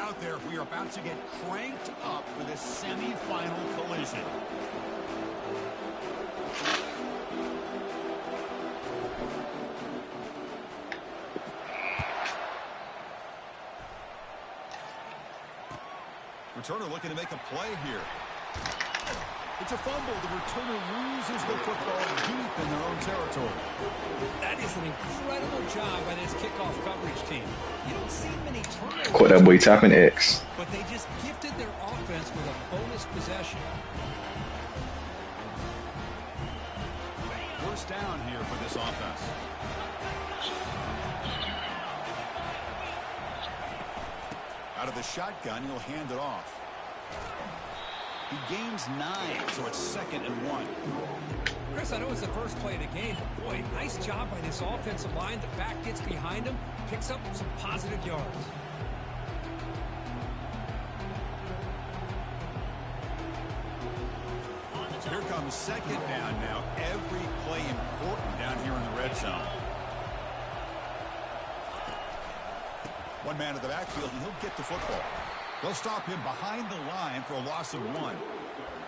out there. We are about to get cranked up for this semi-final collision. Returner looking to make a play here. It's a fumble. The returner loses the football deep in their own territory. That is an incredible job by this kickoff coverage team. You don't see many turnovers. Caught that boy tapping X. But they just gifted their offense with a bonus possession. First down here for this offense. Out of the shotgun, he'll hand it off. He gains 9, so it's 2nd and 1. Chris, I know it's the first play of the game, but boy, nice job by this offensive line. The back gets behind him, picks up some positive yards. Here comes 2nd down now. Every play important down here in the red zone. One man in the backfield, and he'll get the football. They'll stop him behind the line for a loss of 1.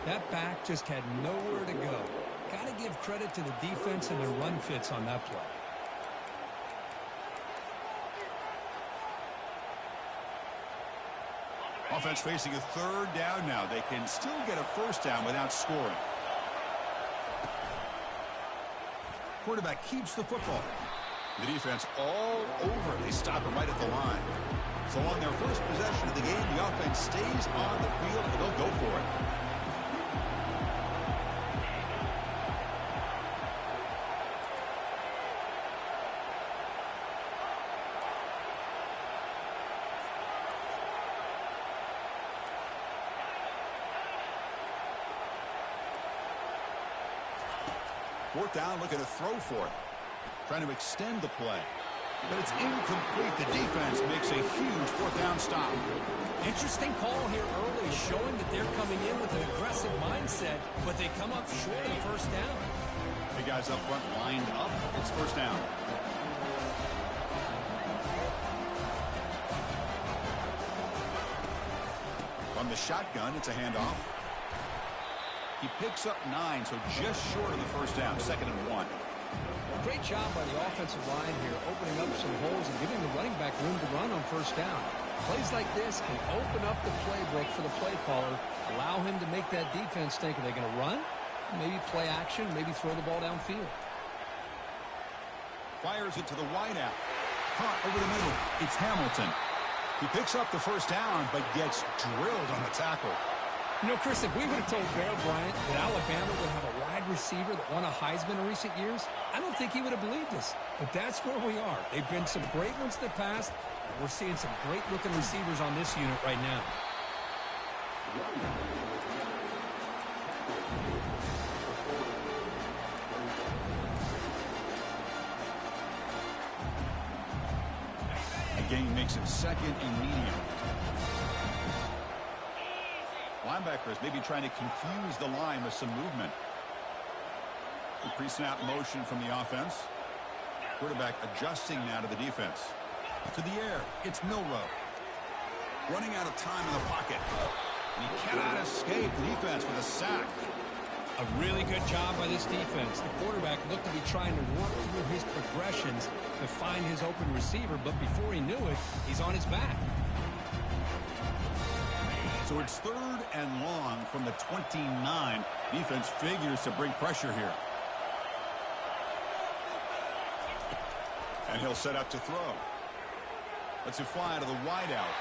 That back just had nowhere to go. Got to give credit to the defense and their run fits on that play. Offense facing a 3rd down now. They can still get a first down without scoring. Quarterback keeps the football. The defense all over. They stop him right at the line. So on their first possession of the game, the offense stays on the field, and they'll go for it. Fourth down, looking to throw for it. Trying to extend the play. But it's incomplete. The defense makes a huge 4th down stop. Interesting call here early, showing that they're coming in with an aggressive mindset, but they come up short of the first down. The guys up front lined up. It's first down. From the shotgun, it's a handoff. He picks up 9, so just short of the first down. 2nd and 1. Great job by the offensive line here, opening up some holes and giving the running back room to run on first down. Plays like this can open up the playbook for the play caller, allow him to make that defense think, are they going to run? Maybe play action, maybe throw the ball downfield. Fires it to the wideout. Caught over the middle. It's Hamilton. He picks up the first down, but gets drilled on the tackle. You know, Chris, if we would have told Bear Bryant that Alabama would have a wide receiver that won a Heisman in recent years, I don't think he would have believed us. But that's where we are. They've been some great ones in the past. We're seeing some great-looking receivers on this unit right now. The game makes it 2nd and medium. Linebackers maybe trying to confuse the line with some movement. The pre-snap motion from the offense. Quarterback adjusting now to the defense. To the air, it's Milroe. Running out of time in the pocket. And he cannot escape the defense with a sack. A really good job by this defense. The quarterback looked to be trying to work through his progressions to find his open receiver, but before he knew it, he's on his back. So it's 3rd and long from the 29. Defense figures to bring pressure here. And he'll set up to throw. Let's it fly to the wideout.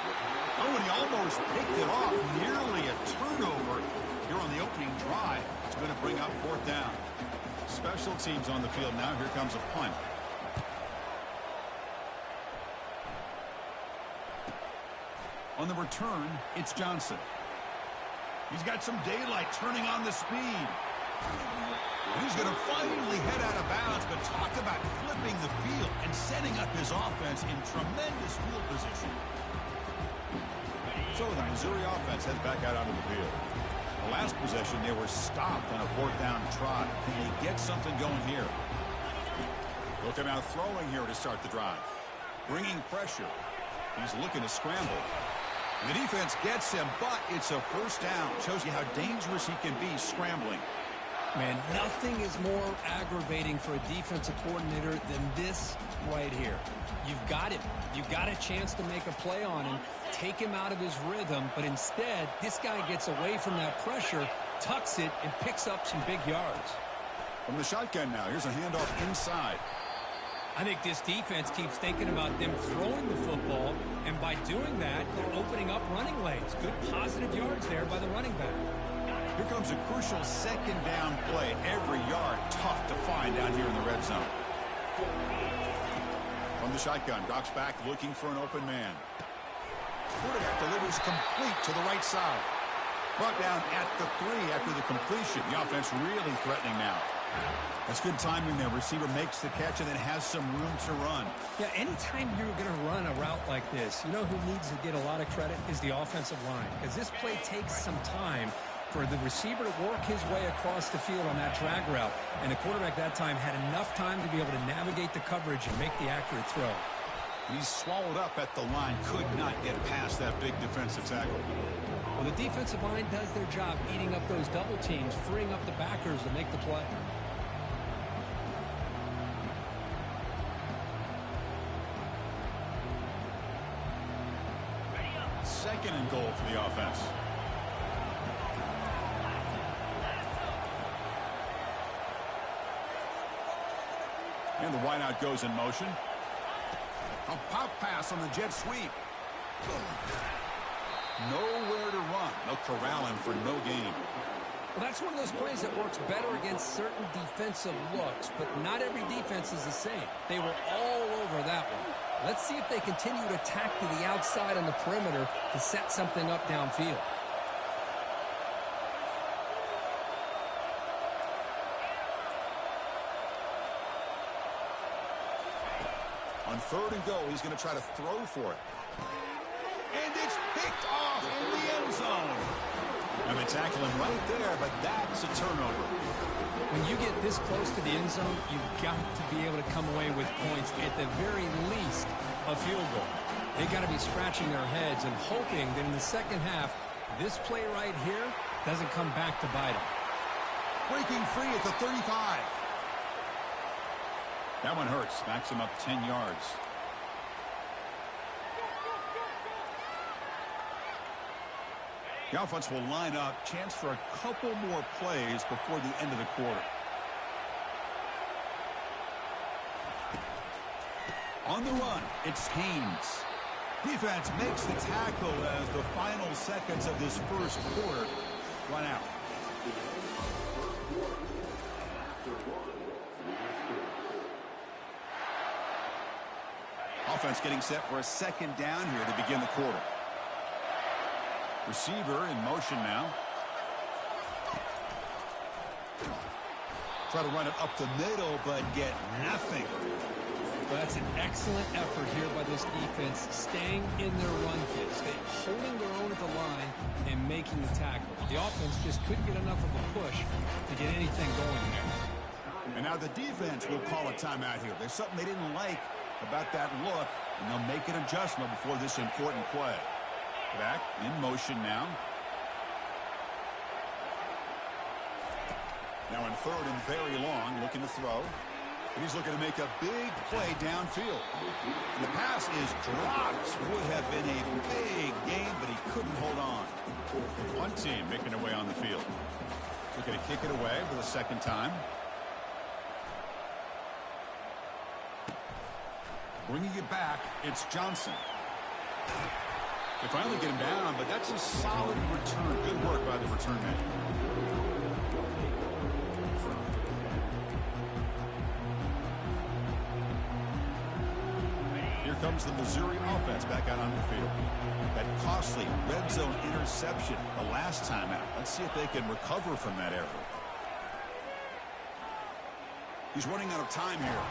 Oh, and he almost picked it off. Nearly a turnover here on the opening drive. It's going to bring up 4th down. Special teams on the field now. Here comes a punt. On the return, it's Johnson. He's got some daylight, turning on the speed. He's going to finally head out of bounds, but talk about flipping the field and setting up his offense in tremendous field position. So the Missouri offense heads back out onto the field. The last possession, they were stopped on a 4th down trot. Can they get something going here? They'll come out throwing here to start the drive. Bringing pressure. He's looking to scramble. The defense gets him, but it's a first down. Shows you how dangerous he can be scrambling. Man, nothing is more aggravating for a defensive coordinator than this right here. You've got him. You've got a chance to make a play on him, take him out of his rhythm, but instead, this guy gets away from that pressure, tucks it, and picks up some big yards. From the shotgun now, here's a handoff inside. I think this defense keeps thinking about them throwing the football, and by doing that, they're opening up running lanes. Good positive yards there by the running back. Here comes a crucial second down play. Every yard tough to find down here in the red zone. From the shotgun, drops back looking for an open man. Quarterback delivers complete to the right side. Brought down at the 3 after the completion. The offense really threatening now. That's good timing there. Receiver makes the catch and then has some room to run. Yeah, anytime you're going to run a route like this, you know who needs to get a lot of credit is the offensive line. Because this play takes some time for the receiver to work his way across the field on that drag route. And the quarterback that time had enough time to be able to navigate the coverage and make the accurate throw. He's swallowed up at the line. Could not get past that big defensive tackle. Well, the defensive line does their job eating up those double teams, freeing up the backers to make the play. Second and goal for the offense. And the wideout goes in motion. A pop pass on the jet sweep. Nowhere to run. They'll corral him for no gain. Well, that's one of those plays that works better against certain defensive looks, but not every defense is the same. They were all over that one. Let's see if they continue to attack to the outside on the perimeter to set something up downfield. On third and goal, he's going to try to throw for it. And it's picked off in the end zone. And they tackle him right there, but that's a turnover. When you get this close to the end zone, you've got to be able to come away with points, at the very least, a field goal. They've got to be scratching their heads and hoping that in the second half, this play right here doesn't come back to bite them. Breaking free at the 35. That one hurts. Backs him up 10 yards. The offense will line up. Chance for a couple more plays before the end of the quarter. On the run, it's Haynes. Defense makes the tackle as the final seconds of this first quarter run out. Offense getting set for a second down here to begin the quarter. Receiver in motion now. Try to run it up the middle, but get nothing. Well, that's an excellent effort here by this defense, staying in their run fit, holding their own at the line and making the tackle. The offense just couldn't get enough of a push to get anything going there. And now the defense will call a timeout here. There's something they didn't like about that look, and they'll make an adjustment before this important play. Back in motion now. Now in third and very long, looking to throw. He's looking to make a big play downfield. And the pass is dropped. Would have been a big gain, but he couldn't hold on. One team making their way on the field. Looking to kick it away for the second time. Bringing it back, it's Johnson. They finally get him down, but that's a solid return. Good work by the return man. Here comes the Missouri offense back out on the field. That costly red zone interception the last time out. Let's see if they can recover from that error. He's running out of time here.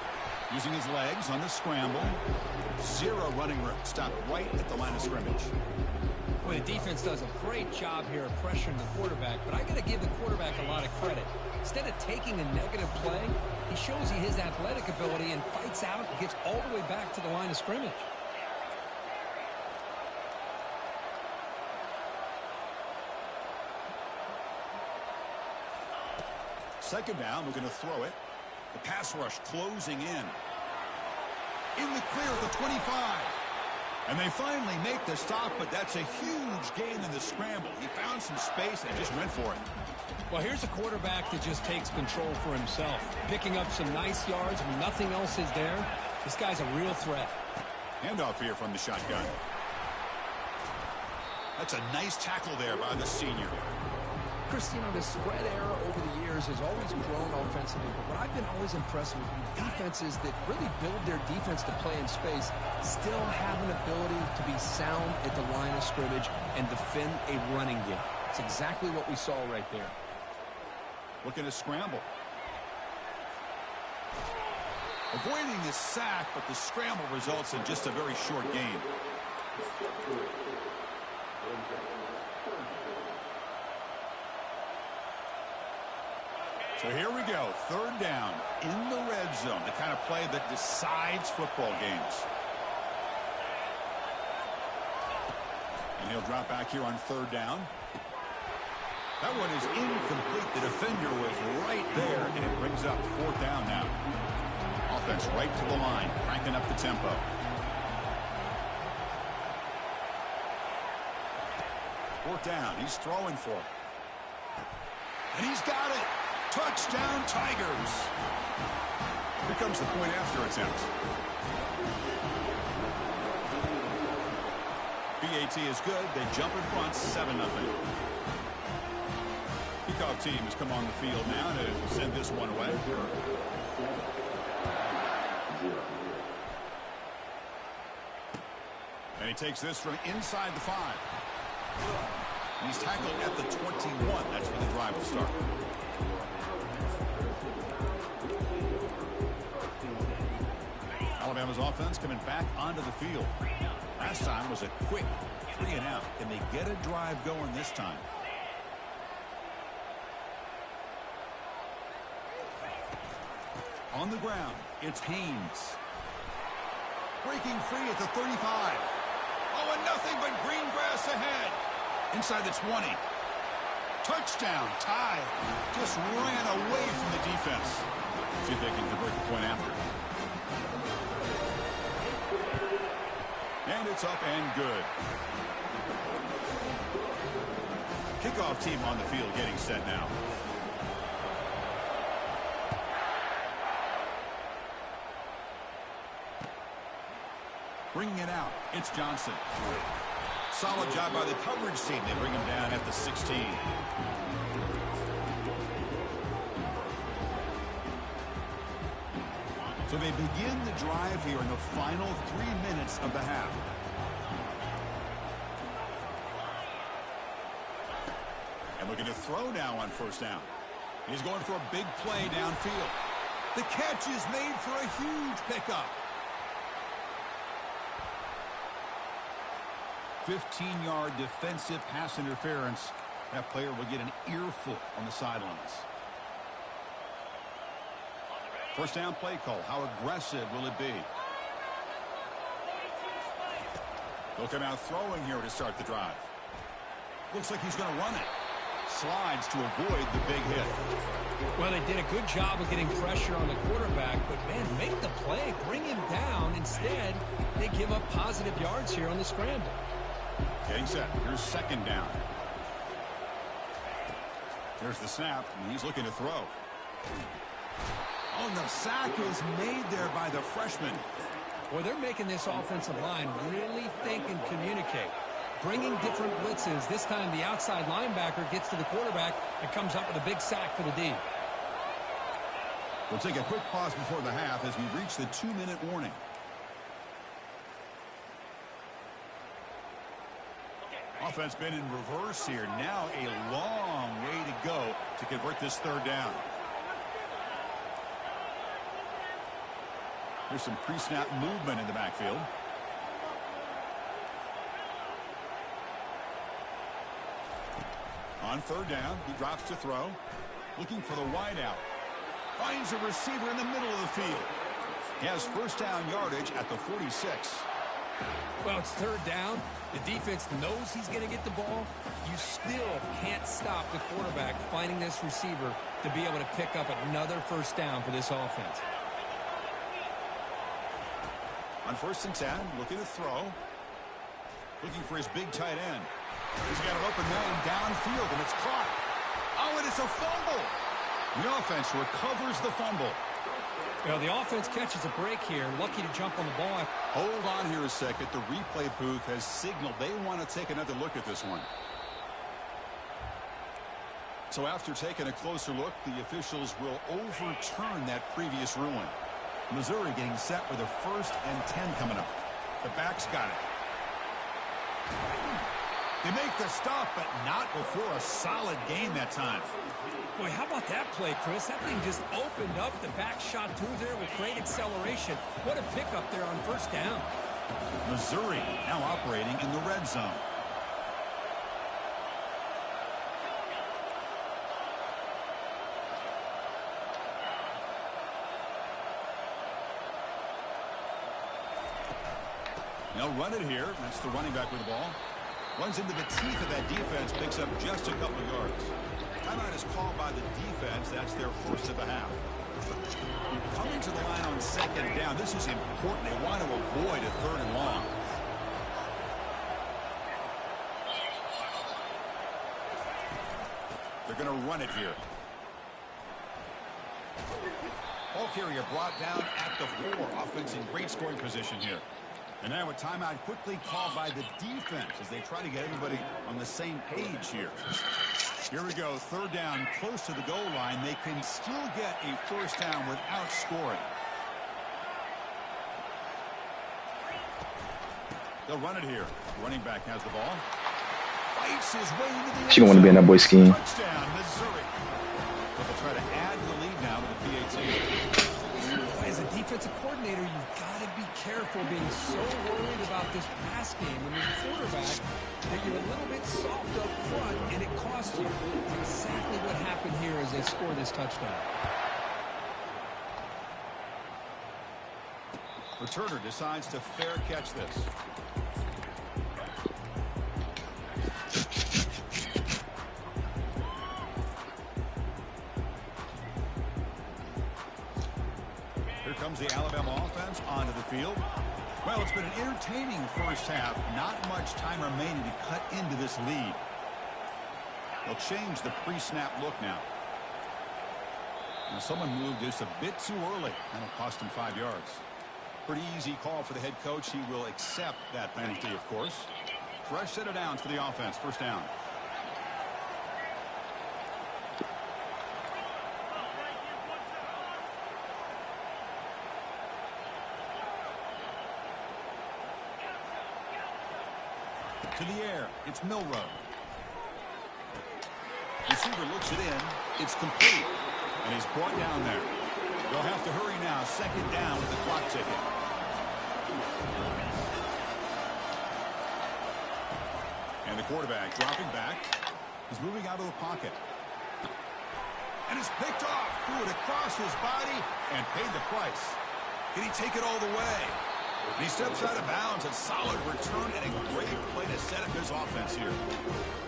Using his legs on the scramble. Zero running room. Stop right at the line of scrimmage. Boy, the defense does a great job here of pressuring the quarterback, but I got to give the quarterback a lot of credit. Instead of taking a negative play, he shows you his athletic ability and fights out and gets all the way back to the line of scrimmage. Second down, we're going to throw it. The pass rush closing in. In the clear at the 25. And they finally make the stop, but that's a huge gain in the scramble. He found some space and just went for it. Well, here's a quarterback that just takes control for himself, picking up some nice yards when nothing else is there. This guy's a real threat. Handoff here from the shotgun. That's a nice tackle there by the senior. Chris, you know, the spread era over the years has always grown offensively, but what I've been always impressed with defenses that really build their defense to play in space still have an ability to be sound at the line of scrimmage and defend a running game. It's exactly what we saw right there. Looking to scramble. Avoiding the sack, but the scramble results in just a very short gain. So here we go, third down in the red zone, the kind of play that decides football games. And he'll drop back here on third down. That one is incomplete. The defender was right there, and it brings up fourth down now. Offense right to the line, cranking up the tempo. Fourth down, he's throwing for it. And he's got it. Touchdown, Tigers. Here comes the point after attempt. BAT is good. They jump in front, 7-0. Kickoff team has come on the field now to send this one away. And he takes this from inside the 5. And he's tackled at the 21. That's where the drive will start. Alabama's offense coming back onto the field. Last time was a quick 3-and-out. Can they get a drive going this time? On the ground, it's Haynes. Breaking free at the 35. Oh, and nothing but green grass ahead. Inside the 20. Touchdown, tie. Just ran away from the defense. See if they can convert the point after. And it's up and good. Kickoff team on the field getting set now. Bringing it out, it's Johnson. Solid job by the coverage team. They bring him down at the 16. So they begin the drive here in the final 3 minutes of the half. And looking to throw now on first down. He's going for a big play downfield. The catch is made for a huge pickup. 15-yard defensive pass interference. That player will get an earful on the sidelines. First down play call. How aggressive will it be? They'll come out throwing here to start the drive. Looks like he's going to run it. Slides to avoid the big hit. Well, they did a good job of getting pressure on the quarterback, but, man, make the play. Bring him down. Instead, they give up positive yards here on the scramble. Getting set. Here's second down. There's the snap, and he's looking to throw. Oh, the sack is made there by the freshman. Well, they're making this offensive line really think and communicate. Bringing different blitzes. This time the outside linebacker gets to the quarterback and comes up with a big sack for the D. We'll take a quick pause before the half as we reach the 2-minute warning. Offense been in reverse here. Now a long way to go to convert this third down. There's some pre-snap movement in the backfield. On third down, he drops to throw. Looking for the wideout. Finds a receiver in the middle of the field. He has first down yardage at the 46. Well, it's third down. The defense knows he's going to get the ball. You still can't stop the quarterback finding this receiver to be able to pick up another first down for this offense. On 1st and 10, looking to throw. Looking for his big tight end. He's got an open man downfield, and it's caught. Oh, and it's a fumble. The offense recovers the fumble. Well, the offense catches a break here. Lucky to jump on the ball. Hold on here a second. The replay booth has signaled they want to take another look at this one. So after taking a closer look, the officials will overturn that previous ruling. Missouri getting set with a 1st and 10 coming up. The back's got it. They make the stop, but not before a solid gain that time. Boy, how about that play, Chris? That thing just opened up. The back shot through there with great acceleration. What a pickup there on 1st down. Missouri now operating in the red zone. They'll run it here. That's the running back with the ball. Runs into the teeth of that defense, picks up just a couple of yards. Timeout is called by the defense. That's their first of the half. Coming to the line on 2nd down. This is important. They want to avoid a 3rd and long. They're going to run it here. Ball carrier brought down at the 4. Offense in great scoring position here. And now a timeout quickly called by the defense as they try to get everybody on the same page here. Here we go. 3rd down, close to the goal line. They can still get a 1st down without scoring. They'll run it here. Running back has the ball. Fights his way into the She gonna want to be in that boy scheme. Touchdown, Missouri. But they'll try to add the lead now to the PAT. As a defensive coordinator, you've got to be careful being so worried about this pass game when you're a quarterback that you're a little bit soft up front and it costs you. That's exactly what happened here as they score this touchdown. Returner decides to fair catch this. Here comes the Alabama offense onto the field. Well, it's been an entertaining first half. Not much time remaining to cut into this lead. They'll change the pre-snap look now. Now someone moved just a bit too early. That'll cost him 5 yards. Pretty easy call for the head coach. He will accept that penalty, of course. Fresh set of downs for the offense. 1st down. To the air. It's Milroe. Receiver looks it in. It's complete. And he's brought down there. They'll have to hurry now. 2nd down with the clock ticking. And the quarterback dropping back. He's moving out of the pocket. And it's picked off. Threw it across his body and paid the price. Can he take it all the way? He steps out of bounds. A solid return and a great play to set up his offense here.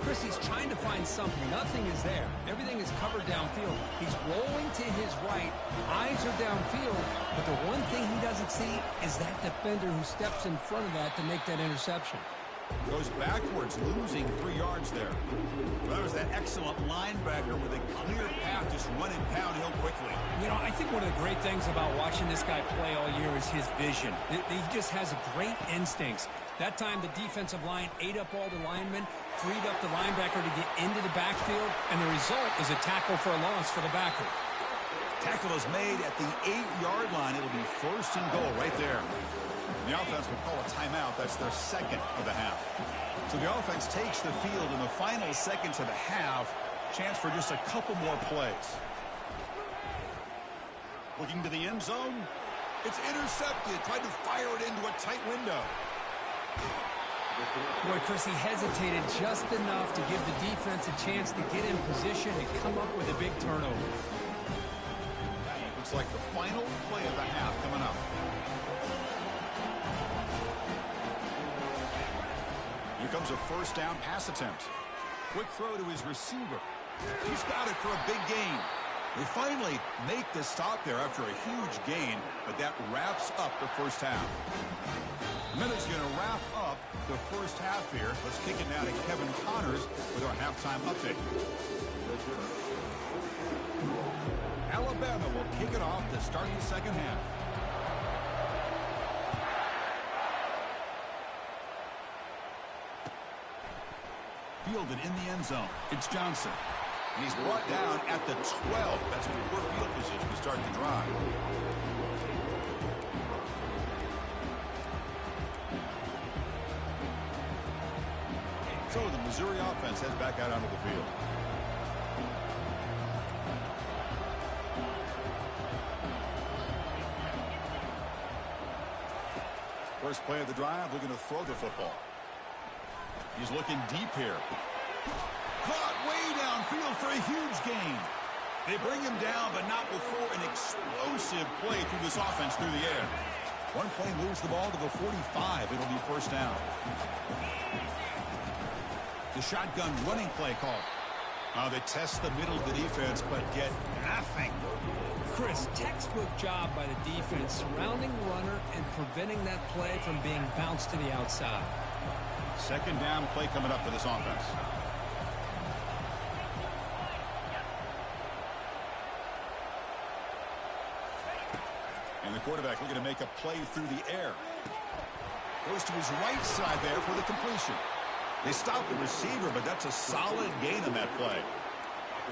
Chris, he's trying to find something. Nothing is there. Everything is covered downfield. He's rolling to his right. Eyes are downfield. But the one thing he doesn't see is that defender who steps in front of that to make that interception. Goes backwards, losing 3 yards there. Well, that was that excellent linebacker with a clear path, just running downhill quickly. You know, I think one of the great things about watching this guy play all year is his vision. He just has great instincts. That time, the defensive line ate up all the linemen, freed up the linebacker to get into the backfield, and the result is a tackle for a loss for the backer. Tackle is made at the 8-yard line. It'll be 1st and goal right there. The offense will call a timeout. That's their 2nd of the half. So the offense takes the field in the final seconds of the half. Chance for just a couple more plays. Looking to the end zone. It's intercepted. Tried to fire it into a tight window. Boy, Chris, he hesitated just enough to give the defense a chance to get in position and come up with a big turnover. Looks like the final play of the half coming up. Here comes a first down pass attempt. Quick throw to his receiver. He's got it for a big gain. They finally make the stop there after a huge gain, but that wraps up the first half. And then it's going to wrap up the first half here. Let's kick it now to Kevin Connors with our halftime update. Alabama will kick it off to start the second half. Fielded in the end zone. It's Johnson. And he's brought down at the 12. That's poor field position to start the drive. So the Missouri offense heads back out onto the field. First play of the drive, looking to throw the football. He's looking deep here. Caught way downfield for a huge gain. They bring him down, but not before an explosive play through this offense through the air. One play moves the ball to the 45. It'll be first down. The shotgun running play call. They test the middle of the defense, but get nothing. Chris, textbook job by the defense, surrounding the runner and preventing that play from being bounced to the outside. Second down play coming up for this offense. And the quarterback looking to make a play through the air. Goes to his right side there for the completion. They stop the receiver, but that's a solid gain on that play.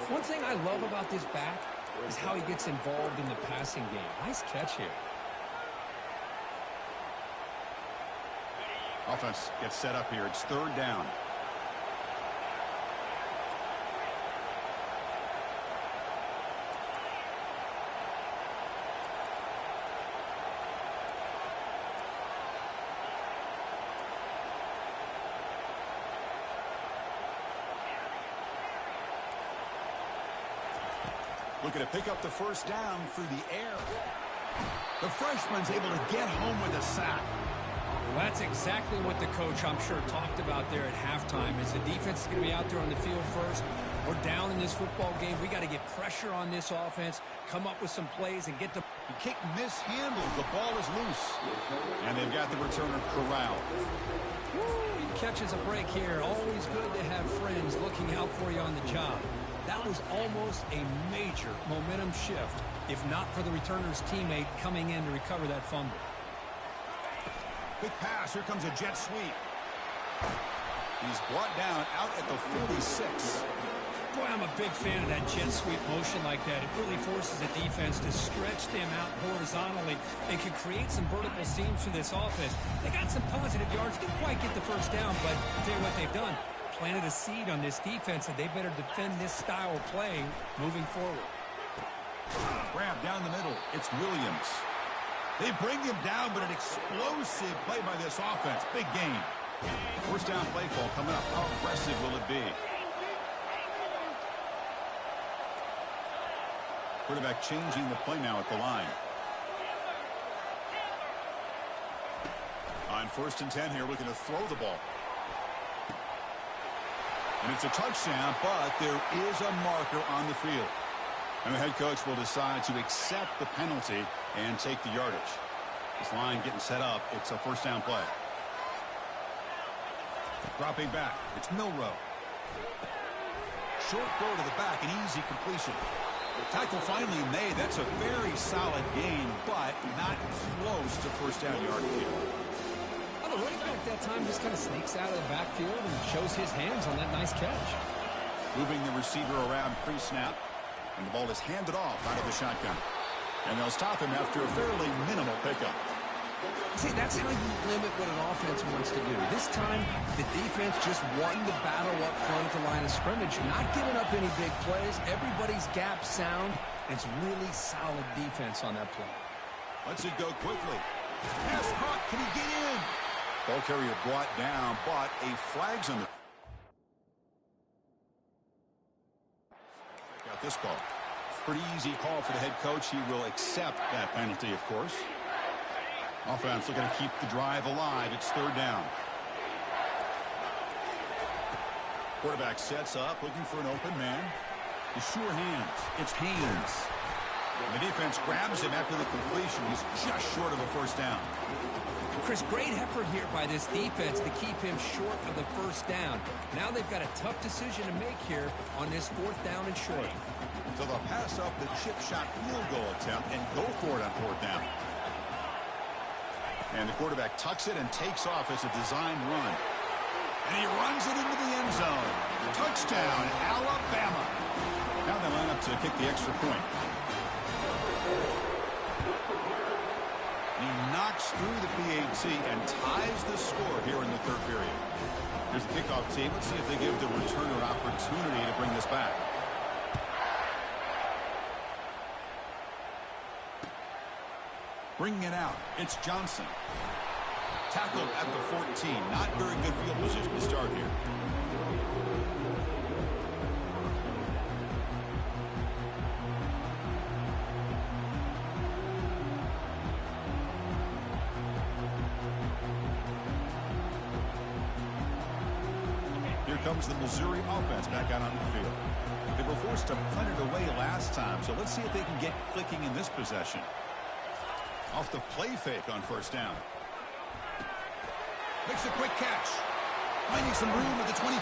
One thing I love about this back is how he gets involved in the passing game. Nice catch here. Offense gets set up here. It's third down. Looking to pick up the first down through the air. The freshman's able to get home with a sack. Well, that's exactly what the coach, I'm sure, talked about there at halftime. Is the defense is going to be out there on the field first. We're down in this football game. We got to get pressure on this offense, come up with some plays, and get the kick mishandled. The ball is loose. And they've got the returner corralled. Woo, he catches a break here. Always good to have friends looking out for you on the job. That was almost a major momentum shift, if not for the returner's teammate coming in to recover that fumble. Big pass. Here comes a jet sweep. He's brought down out at the 46. Boy, I'm a big fan of that jet sweep motion like that. It really forces the defense to stretch them out horizontally and can create some vertical seams for this offense. They got some positive yards. Didn't quite get the first down, but I'll tell you what they've done. Planted a seed on this defense, and they better defend this style of play moving forward. Grab down the middle. It's Williams. They bring him down, but an explosive play by this offense. Big gain. First down play call coming up. How aggressive will it be? Quarterback changing the play now at the line. On 1st and 10 here, looking to throw the ball. And it's a touchdown, but there is a marker on the field. And the head coach will decide to accept the penalty and take the yardage. This line getting set up. It's a first down play. Dropping back. It's Milroe. Short throw to the back. An easy completion. Tackle finally made. That's a very solid gain, but not close to first down yardage. The running back that time just kind of sneaks out of the backfield and shows his hands on that nice catch. Moving the receiver around pre-snap. And the ball is handed off out of the shotgun. And they'll stop him after a fairly minimal pickup. See, that's how you limit what an offense wants to do. This time, the defense just won the battle up front at the line of scrimmage, not giving up any big plays. Everybody's gap sound. It's really solid defense on that play. Lets it go quickly. Pass caught. Can he get in? Ball carrier brought down, but a flag's on the... Got this call. Pretty easy call for the head coach. He will accept that penalty, of course. Offense looking to keep the drive alive. It's third down. Quarterback sets up, looking for an open man. The sure hands. It's Haynes. And the defense grabs him after the completion. He's just short of a first down. Chris, great effort here by this defense to keep him short of the first down. Now they've got a tough decision to make here on this 4th down and short. So they'll pass up the chip shot field goal attempt and go for it on 4th down. And the quarterback tucks it and takes off as a designed run. And he runs it into the end zone. Touchdown, Alabama. Now they line up to kick the extra point. He knocks through the PAT and ties the score here in the 3rd period. Here's the kickoff team. Let's see if they give the returner opportunity to bring this back. Bringing it out, it's Johnson. Tackled at the 14. Not very good field position to start here. Here comes the Missouri offense back out on the field. They were forced to punt it away last time, so let's see if they can get clicking in this possession. Off the play fake on 1st down. Makes a quick catch. Finding some room at the 25.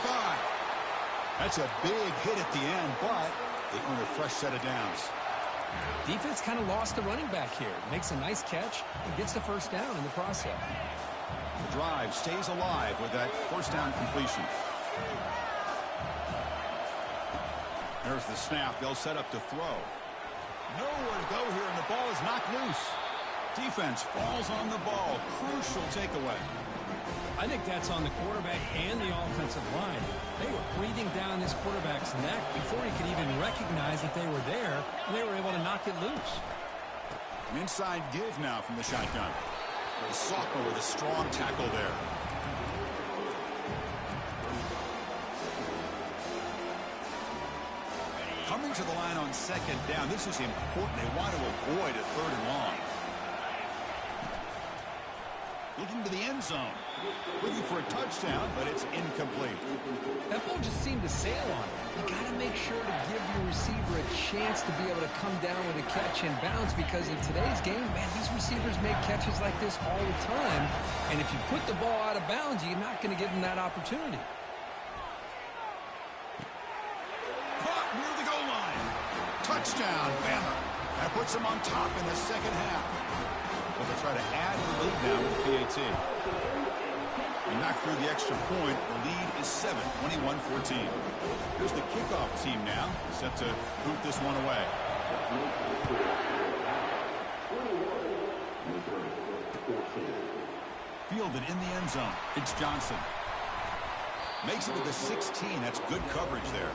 That's a big hit at the end, but they earn a fresh set of downs. Defense kind of lost the running back here. Makes a nice catch and gets the 1st down in the process. The drive stays alive with that 1st down completion. There's the snap. They'll set up to throw. Nowhere to go here, and the ball is knocked loose. Defense falls on the ball. Crucial takeaway. I think that's on the quarterback and the offensive line. They were breathing down this quarterback's neck before he could even recognize that they were there, and they were able to knock it loose. An inside give now from the shotgun. The sophomore with a strong tackle there. Coming to the line on 2nd down. This is important. They want to avoid a 3rd and long. Looking to the end zone. Looking for a touchdown, but it's incomplete. That ball just seemed to sail on him. You got to make sure to give your receiver a chance to be able to come down with a catch and bounce, because in today's game, man, these receivers make catches like this all the time. And if you put the ball out of bounds, you're not going to give them that opportunity. Caught near the goal line. Touchdown, Bama. That puts them on top in the 2nd half. But they try to add the lead now with PAT. They knock through the extra point. The lead is 7, 21-14. Here's the kickoff team now, set to boot this one away. Fielded in the end zone. It's Johnson. Makes it to the 16. That's good coverage there.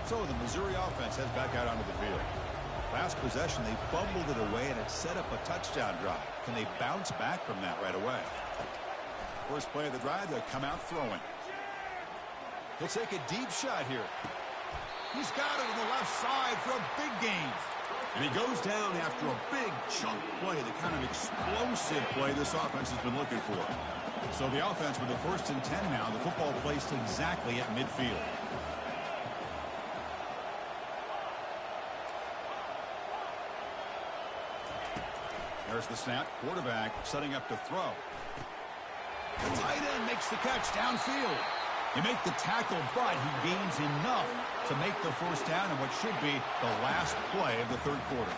So the Missouri offense heads back out onto the field. Last possession, they fumbled it away, and it set up a touchdown drive. Can they bounce back from that right away? First play of the drive, they'll come out throwing. He'll take a deep shot here. He's got it on the left side for a big gain. And he goes down after a big chunk play, the kind of explosive play this offense has been looking for. So the offense with the 1st and 10 now, the football placed exactly at midfield. There's the snap. Quarterback setting up to throw. The tight end makes the catch downfield. He makes the tackle, but he gains enough to make the 1st down in what should be the last play of the 3rd quarter.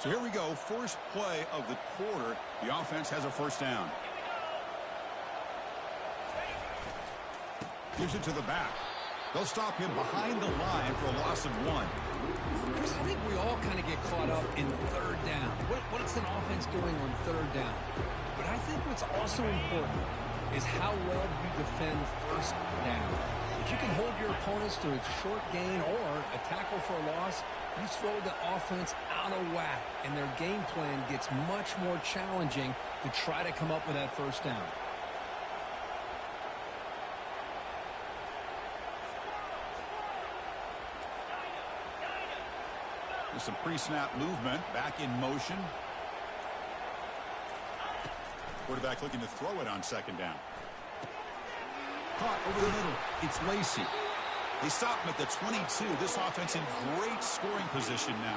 So here we go, first play of the quarter. The offense has a 1st down. Gives it to the back. They'll stop him behind the line for a loss of 1. Chris, I think we all kind of get caught up in 3rd down. What's an offense doing on 3rd down? But I think what's also important is how well you defend 1st down. If you can hold your opponents to a short gain or a tackle for a loss, you throw the offense out of whack, and their game plan gets much more challenging to try to come up with that first down. There's some pre-snap movement, back in motion. Quarterback looking to throw it on second down. Caught over the middle. It's Lacy. They stop him at the 22. This offense in great scoring position now.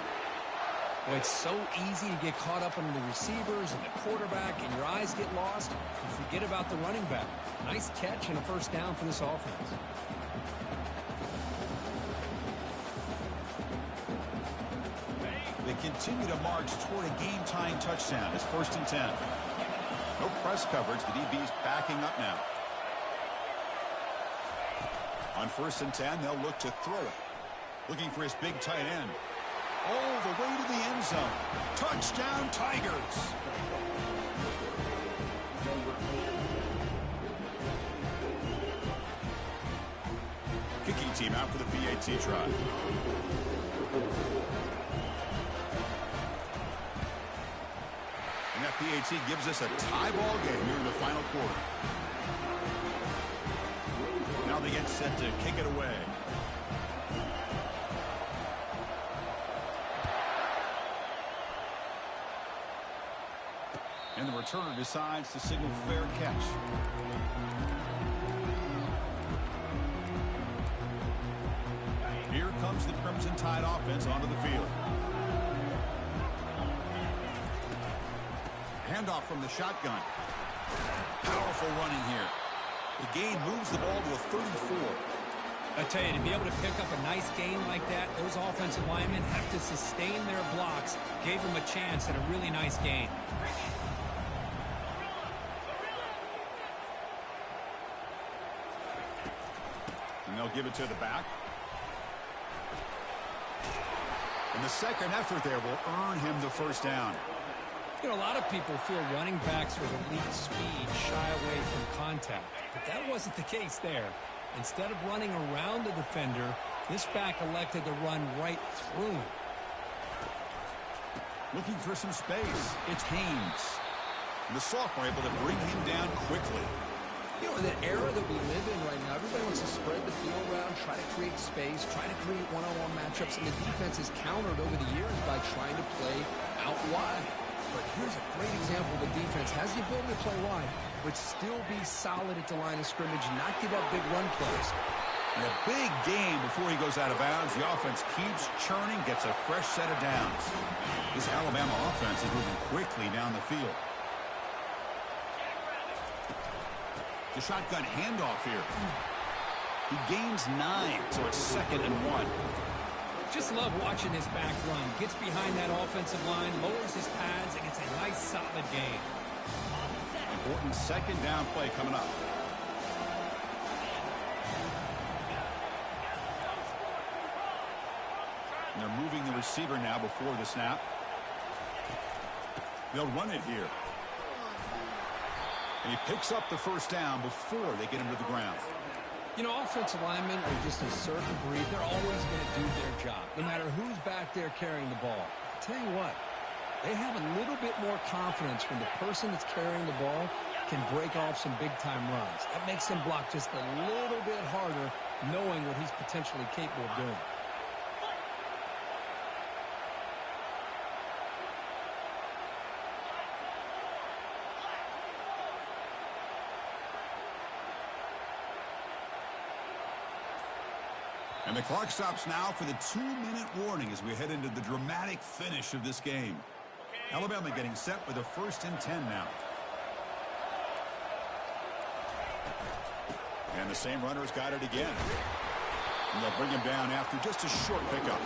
Well, it's so easy to get caught up in the receivers and the quarterback, and your eyes get lost. You forget about the running back. Nice catch and a first down for this offense. They continue to march toward a game-tying touchdown. It's 1st and 10. No press coverage. The DB's backing up now. On 1st and 10, they'll look to throw it. Looking for his big tight end. All the way to the end zone. Touchdown, Tigers. Kicking team out for the PAT try. And that PAT gives us a tie ball game here in the final quarter. Now they get set to kick it away. And the returner decides to signal fair catch. Here comes the Crimson Tide offense onto the field. Handoff from the shotgun. Powerful running here. The gain moves the ball to a 34. I tell you, to be able to pick up a nice gain like that, those offensive linemen have to sustain their blocks. Gave them a chance at a really nice gain. And they'll give it to the back. And the second effort there will earn him the first down. You know, a lot of people feel running backs with elite speed shy away from contact, but that wasn't the case there. Instead of running around the defender, this back elected to run right through him. Looking for some space. It's Haynes. And the sophomore able to bring him down quickly. You know, in the era that we live in right now, everybody wants to spread the field around, try to create space, try to create one-on-one matchups, and the defense is countered over the years by trying to play out wide. But here's a great example of the defense has the ability to play wide, but still be solid at the line of scrimmage, not give up big run plays. And a big game before he goes out of bounds. The offense keeps churning, gets a fresh set of downs. This Alabama offense is moving quickly down the field. The shotgun handoff here. He gains 9, so it's 2nd and 1. Just love watching this back run. Gets behind that offensive line, lowers his pads, and gets a nice solid gain. Important second down play coming up. And they're moving the receiver now before the snap. They'll run it here. And he picks up the first down before they get him to the ground. You know, offensive linemen are just a certain breed. They're always going to do their job, no matter who's back there carrying the ball. I'll tell you what, they have a little bit more confidence when the person that's carrying the ball can break off some big-time runs. That makes them block just a little bit harder, knowing what he's potentially capable of doing. And the clock stops now for the 2-minute warning as we head into the dramatic finish of this game. Alabama getting set with a 1st and 10 now. And the same runner's got it again. And they'll bring him down after just a short pickup.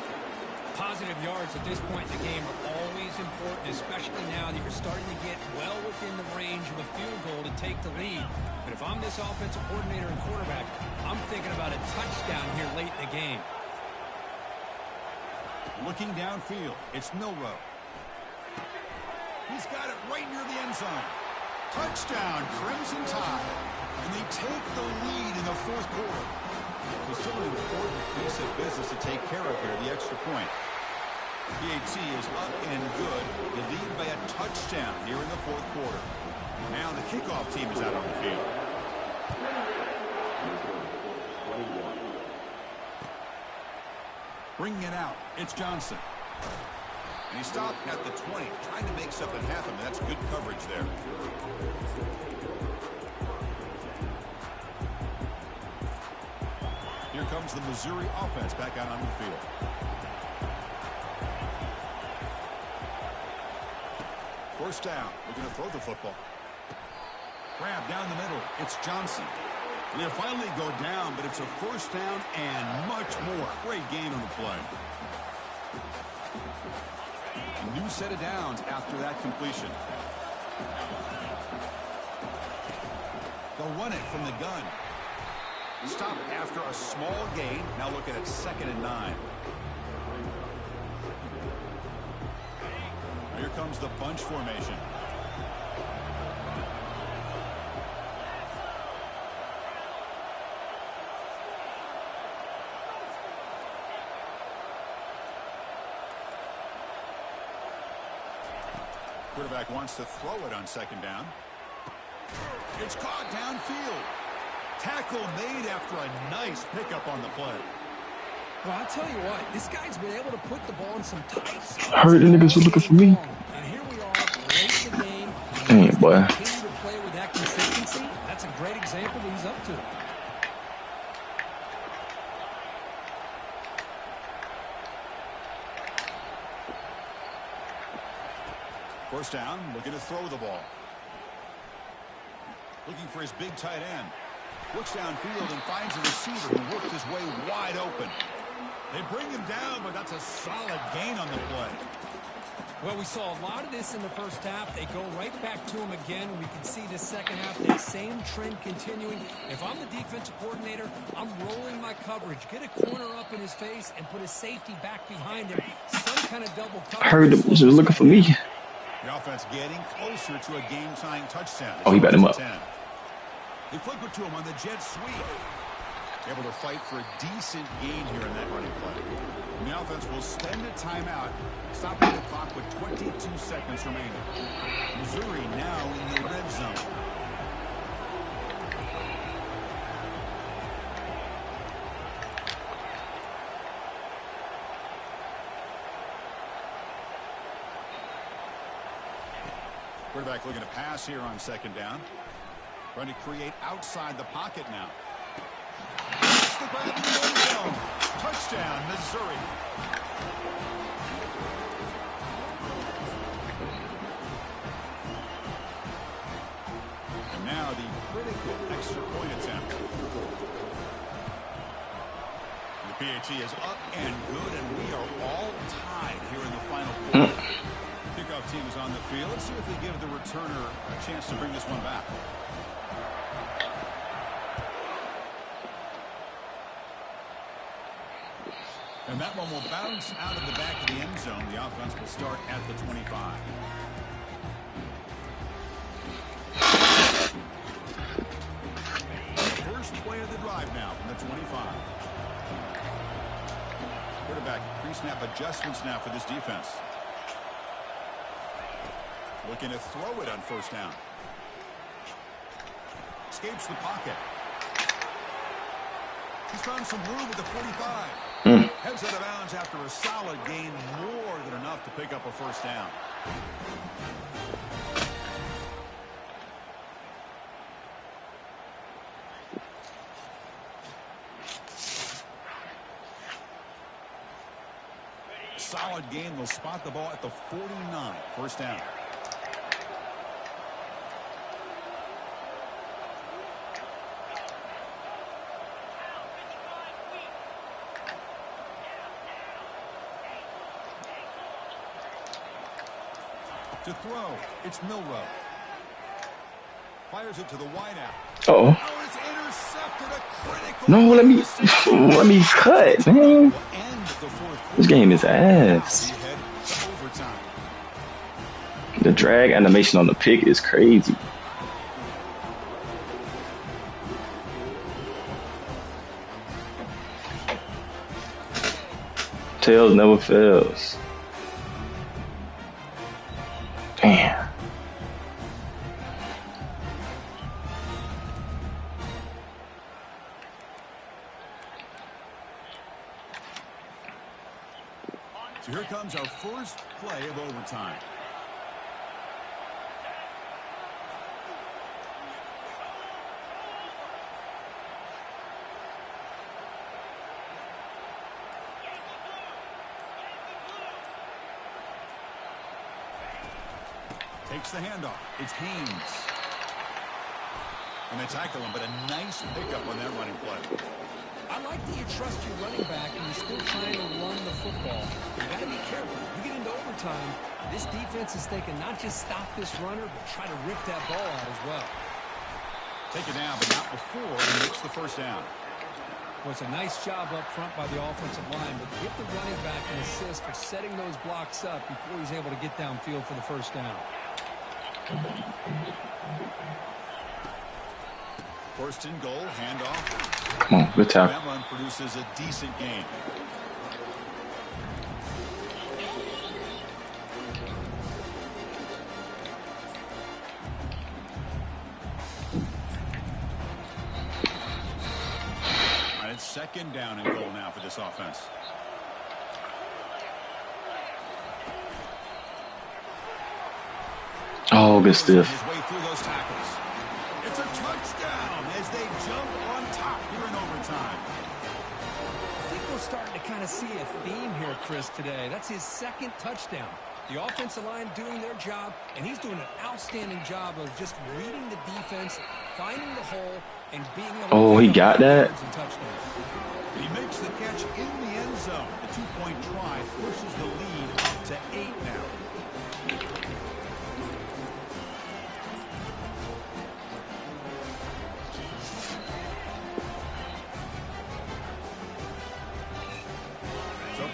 Positive yards at this point in the game are always important, especially now that you're starting to get well within the range of a field goal to take the lead. But if I'm this offensive coordinator and quarterback, I'm thinking about a touchdown here late in the game. Looking downfield, it's Milroe. He's got it right near the end zone. Touchdown, Crimson Tide. And they take the lead in the 4th quarter. So still an important piece of business to take care of here, the extra point. PAT is up and good. They lead by a touchdown here in the fourth quarter. Now the kickoff team is out on the field. Bringing it out, it's Johnson. And he stopped at the 20, trying to make something happen. That's good coverage there. Here comes the Missouri offense back out on the field. First down. We're going to throw the football. Grab down the middle. It's Johnson. And they'll finally go down, but it's a first down and much more. Great gain on the play. A new set of downs after that completion. They'll run it from the gun. Stop after a small gain. Now looking at 2nd and 9. Here comes the bunch formation. Quarterback wants to throw it on 2nd down. It's caught downfield. Tackle made after a nice pickup on the play. Well, I'll tell you what, this guy's been able to put the ball in some tight spots. I heard the niggas were looking for me. And here we are, late in the game. Damn, boy. Continue to play with that consistency. That's a great example that he's up to. First down, looking to throw the ball. Looking for his big tight end. Looks downfield and finds a receiver who worked his way wide open. They bring him down, but that's a solid gain on the play. Well, we saw a lot of this in the first half. They go right back to him again. We can see the second half, that same trend continuing. If I'm the defensive coordinator, I'm rolling my coverage. Get a corner up in his face and put a safety back behind him. Some kind of double coverage. I heard them was looking for me. The offense getting closer to a game-tying touchdown. Oh, he got him up. They flip it to him on the jet sweep. Able to fight for a decent gain here in that running play. And the offense will spend a timeout, stopping the clock with 22 seconds remaining. Missouri now in the red zone. Quarterback looking to pass here on 2nd down. Trying to create outside the pocket now. It's the grab in the end zone. Touchdown, Missouri. And now the critical extra point attempt. The PAT is up and good, and we are all tied here in the final quarter. Kickoff team is on the field. Let's see if they give the returner a chance to bring this one back. And that one will bounce out of the back of the end zone. The offense will start at the 25. First play of the drive now from the 25. Quarterback pre-snap adjustments now for this defense. Looking to throw it on 1st down. Escapes the pocket. He's found some room at the 45. Heads out of bounds after a solid gain, more than enough to pick up a 1st down. Solid gain. They'll spot the ball at the 49. 1st down. To throw, it's Milroe. Fires it to the wideout. Uh-oh. Oh, it's intercepted. A critical. No, let me cut, man. This game is ass. The drag animation on the pick is crazy. Tails never fails. Damn. So here comes our first play of overtime. Takes the handoff. It's Haynes. And they tackle him, but a nice pickup on that running play. I like that you trust your running back and you're still trying to run the football. You got to be careful. You get into overtime, this defense is thinking not just stop this runner, but try to rip that ball out as well. Take it down, but not before he makes the first down. Well, it's a nice job up front by the offensive line, but give the running back an assist for setting those blocks up before he's able to get downfield for the first down. First and goal, handoff. Come on, good tackle. That run produces a decent gain. And it's second down and goal now for this offense. Oh, good stiff. His way through those tackles. It's a touchdown as they jump on top here in overtime. I think we're starting to kind of see a theme here, Chris, today. That's his second touchdown. The offensive line doing their job, and he's doing an outstanding job of just reading the defense, finding the hole, and being able to... Oh, he got that? He makes the catch in the end zone. The two-point try pushes the lead up to 8 now.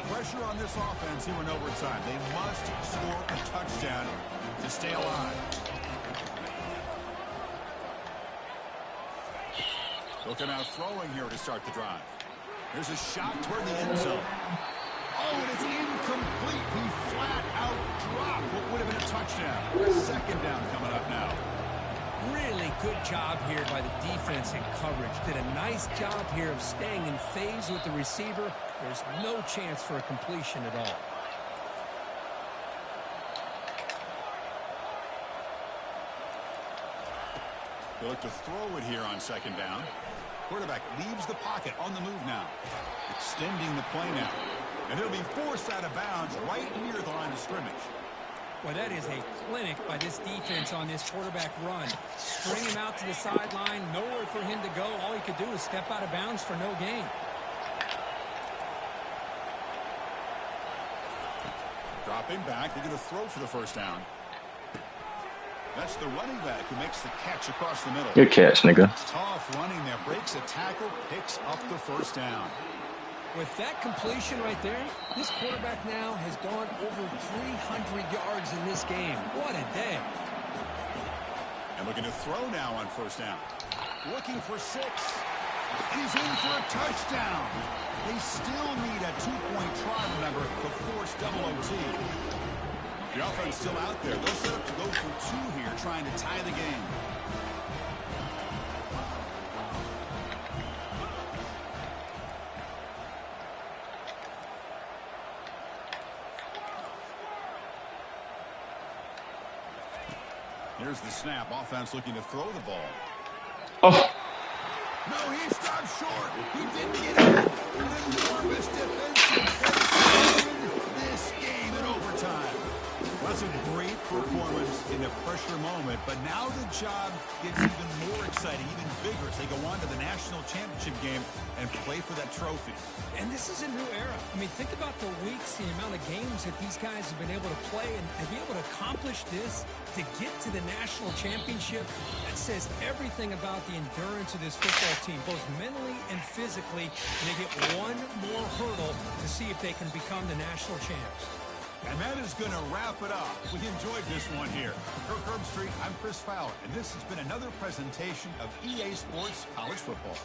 Pressure on this offense here in overtime. They must score a touchdown to stay alive. Looking out throwing here to start the drive. There's a shot toward the end zone. Oh, and it's incomplete. He flat out dropped what would have been a touchdown. Second down coming up now. Really good job here by the defense in coverage. Did a nice job here of staying in phase with the receiver. There's no chance for a completion at all. They look to throw it here on second down. Quarterback leaves the pocket on the move now. Extending the play now. And it'll be forced out of bounds right near the line of scrimmage. Well, that is a clinic by this defense on this quarterback run. String him out to the sideline, nowhere for him to go. All he could do is step out of bounds for no gain. Dropping back, they're going to throw for the first down. That's the running back who makes the catch across the middle. Good catch, nigga. Tough running there, breaks a tackle, picks up the first down. With that completion right there, this quarterback now has gone over 300 yards in this game. What a day. And looking to throw now on first down. Looking for 6. He's in for a touchdown. They still need a 2-point try, remember, to force double OT. The offense still out there. They'll set up to go for 2 here, trying to tie the game. Here's the snap. Offense looking to throw the ball. Oh. No, he stopped short. He didn't get it. An enormous defensive play to win this game in overtime. Well, that's a great performance in a pressure moment, but now the job gets even more exciting, even bigger as they go on to the national championship game and play for that trophy. And this is a new era. I mean, think about the weeks, the amount of games that these guys have been able to play and be able to accomplish this to get to the national championship. That says everything about the endurance of this football team, both mentally and physically. And they get one more hurdle to see if they can become the national champs. And that is going to wrap it up. We enjoyed this one here. For Kirk Herbstreit, I'm Chris Fowler, and this has been another presentation of EA Sports College Football.